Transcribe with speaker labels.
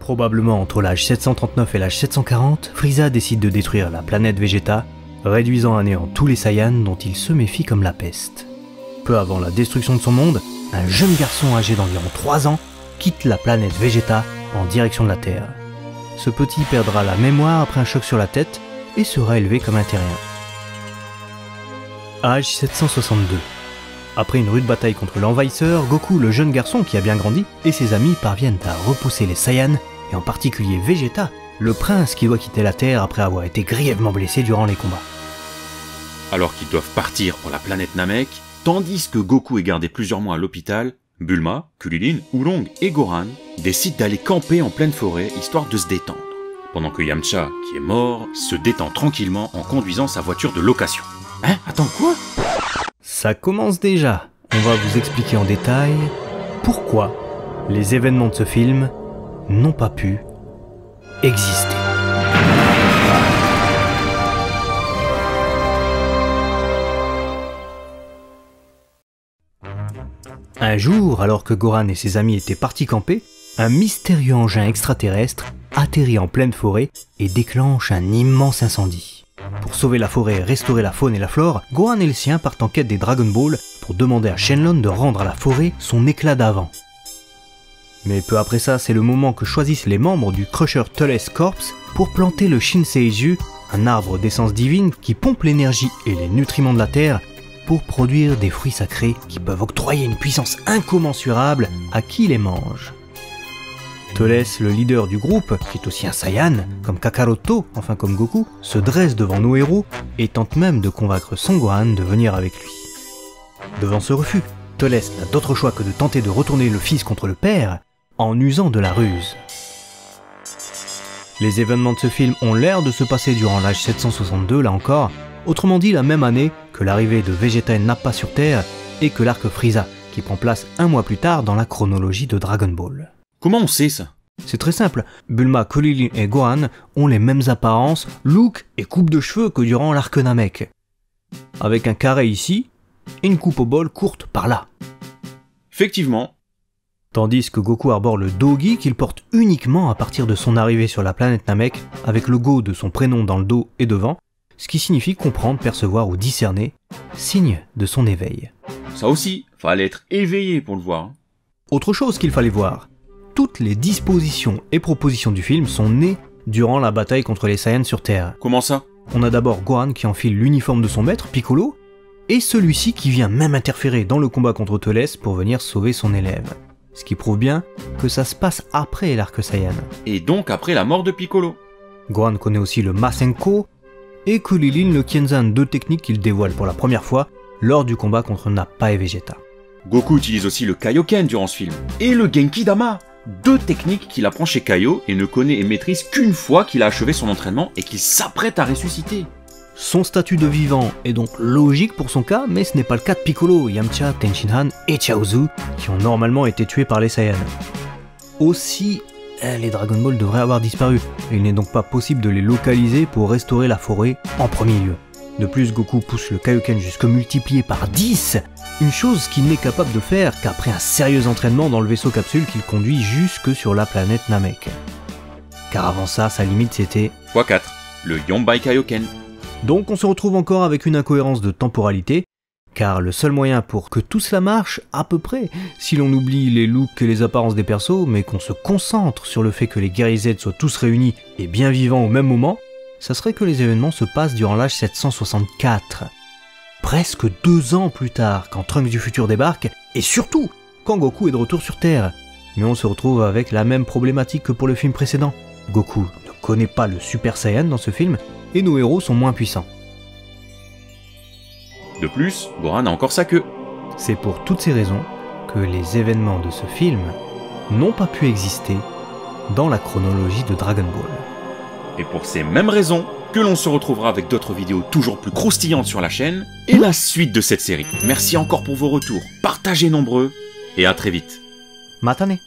Speaker 1: Probablement entre l'âge 739 et l'âge 740, Frieza décide de détruire la planète Vegeta, réduisant à néant tous les Saiyans dont il se méfie comme la peste. Peu avant la destruction de son monde, un jeune garçon âgé d'environ 3 ans quitte la planète Vegeta en direction de la Terre. Ce petit perdra la mémoire après un choc sur la tête et sera élevé comme un terrien. Âge 762. Après une rude bataille contre l'envahisseur, Goku, le jeune garçon qui a bien grandi, et ses amis parviennent à repousser les Saiyans, et en particulier Vegeta, le prince qui doit quitter la Terre après avoir été grièvement blessé durant les combats.
Speaker 2: Alors qu'ils doivent partir pour la planète Namek, tandis que Goku est gardé plusieurs mois à l'hôpital, Bulma, Kulilin, Oolong et Gohan décident d'aller camper en pleine forêt histoire de se détendre. Pendant que Yamcha, qui est mort, se détend tranquillement en conduisant sa voiture de location. Hein? Attends, quoi?
Speaker 1: Ça commence déjà. On va vous expliquer en détail pourquoi les événements de ce film n'ont pas pu exister. Un jour, alors que Gohan et ses amis étaient partis camper, un mystérieux engin extraterrestre atterrit en pleine forêt et déclenche un immense incendie. Pour sauver la forêt et restaurer la faune et la flore, Gohan et les siens partent en quête des Dragon Ball pour demander à Shenlong de rendre à la forêt son éclat d'avant. Mais peu après ça, c'est le moment que choisissent les membres du Crusher Thules Corps pour planter le Shinseiju, un arbre d'essence divine qui pompe l'énergie et les nutriments de la terre pour produire des fruits sacrés qui peuvent octroyer une puissance incommensurable à qui les mange. Thules, le leader du groupe, qui est aussi un Saiyan, comme Kakaroto, enfin comme Goku, se dresse devant nos héros et tente même de convaincre Son Gohan de venir avec lui. Devant ce refus, Thules n'a d'autre choix que de tenter de retourner le fils contre le père en usant de la ruse. Les événements de ce film ont l'air de se passer durant l'âge 762 là encore, autrement dit la même année que l'arrivée de Vegeta et Nappa sur Terre et que l'arc Frieza, qui prend place un mois plus tard dans la chronologie de Dragon Ball.
Speaker 2: Comment on sait ça?
Speaker 1: C'est très simple, Bulma, Kulilin et Gohan ont les mêmes apparences, look et coupe de cheveux que durant l'arc Namek. Avec un carré ici et une coupe au bol courte par là.
Speaker 2: Effectivement.
Speaker 1: Tandis que Goku arbore le Dogi qu'il porte uniquement à partir de son arrivée sur la planète Namek, avec le Go de son prénom dans le dos et devant, ce qui signifie comprendre, percevoir ou discerner, signe de son éveil.
Speaker 2: Ça aussi, fallait être éveillé pour le voir.
Speaker 1: Autre chose qu'il fallait voir, toutes les dispositions et propositions du film sont nées durant la bataille contre les Saiyans sur Terre.
Speaker 2: Comment ça?
Speaker 1: On a d'abord Gohan qui enfile l'uniforme de son maître, Piccolo, et celui-ci qui vient même interférer dans le combat contre Thules pour venir sauver son élève. Ce qui prouve bien que ça se passe après l'arc Saiyan.
Speaker 2: Et donc après la mort de Piccolo.
Speaker 1: Gohan connaît aussi le Masenko, et Kulilin le Kienzan, deux techniques qu'il dévoile pour la première fois lors du combat contre Nappa et Vegeta.
Speaker 2: Goku utilise aussi le Kaioken durant ce film, et le Genki Dama, deux techniques qu'il apprend chez Kaio et ne connaît et maîtrise qu'une fois qu'il a achevé son entraînement et qu'il s'apprête à ressusciter.
Speaker 1: Son statut de vivant est donc logique pour son cas, mais ce n'est pas le cas de Piccolo, Yamcha, Tenshinhan et Chaozu, qui ont normalement été tués par les Saiyans. Aussi, les Dragon Ball devraient avoir disparu, et il n'est donc pas possible de les localiser pour restaurer la forêt en premier lieu. De plus, Goku pousse le Kaioken jusque multiplié par 10, une chose qu'il n'est capable de faire qu'après un sérieux entraînement dans le vaisseau capsule qu'il conduit jusque sur la planète Namek. Car avant ça, sa limite c'était
Speaker 2: x4, le Yombai Kaioken.
Speaker 1: Donc on se retrouve encore avec une incohérence de temporalité, car le seul moyen pour que tout cela marche, à peu près, si l'on oublie les looks et les apparences des persos, mais qu'on se concentre sur le fait que les guerriers Z soient tous réunis et bien vivants au même moment, ça serait que les événements se passent durant l'âge 764. Presque 2 ans plus tard, quand Trunks du futur débarque, et surtout, quand Goku est de retour sur Terre. Mais on se retrouve avec la même problématique que pour le film précédent. Goku ne connaît pas le Super Saiyan dans ce film, et nos héros sont moins puissants.
Speaker 2: De plus, Gohan a encore sa queue.
Speaker 1: C'est pour toutes ces raisons que les événements de ce film n'ont pas pu exister dans la chronologie de Dragon Ball.
Speaker 2: Et pour ces mêmes raisons que l'on se retrouvera avec d'autres vidéos toujours plus croustillantes sur la chaîne et la suite de cette série. Merci encore pour vos retours, partagez nombreux et à très vite.
Speaker 1: Matane.